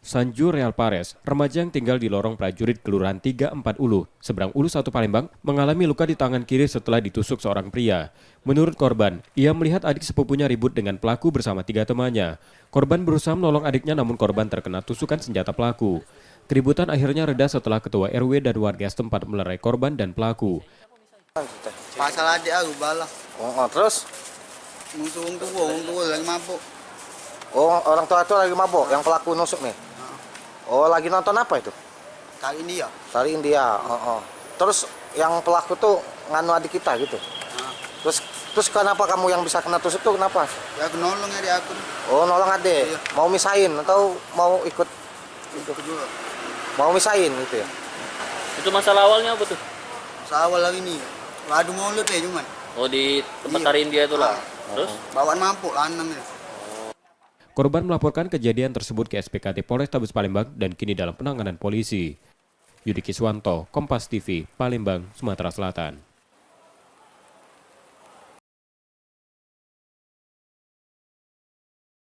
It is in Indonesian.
Sanju Real Pares, remaja yang tinggal di lorong prajurit Kelurahan 34 Ulu, seberang Ulu 1 Palembang, mengalami luka di tangan kiri setelah ditusuk seorang pria. Menurut korban, ia melihat adik sepupunya ribut dengan pelaku bersama 3 temannya. Korban berusaha menolong adiknya namun korban terkena tusukan senjata pelaku. Keributan akhirnya reda setelah ketua RW dan warga setempat melerai korban dan pelaku. Pasal adik aku balah. Terus? Musuh orang tua lagi mabuk. Oh, orang tua itu lagi mabok, yang pelaku nusuk nih? Oh, lagi nonton apa itu? Kali ini ya. Tari India. Terus yang pelaku tuh nganu adik kita gitu. Terus kenapa kamu yang bisa kena tusuk tuh kenapa? Ya aku nolong ya aku. Oh, nolong adik. Iya. Mau misahin atau mau ikut? Ikut juga. Mau misahin gitu ya? Itu masalah awalnya apa tuh? Sawal lagi nih. Waduh mulut ya cuman. Oh, di tempat Iya. Tari India itu lah. Terus? Bawaan mabuk lanang ya. Korban melaporkan kejadian tersebut ke SPKT Polrestabes Palembang dan kini dalam penanganan polisi. Yudi Kiswanto, Kompas TV, Palembang, Sumatera Selatan.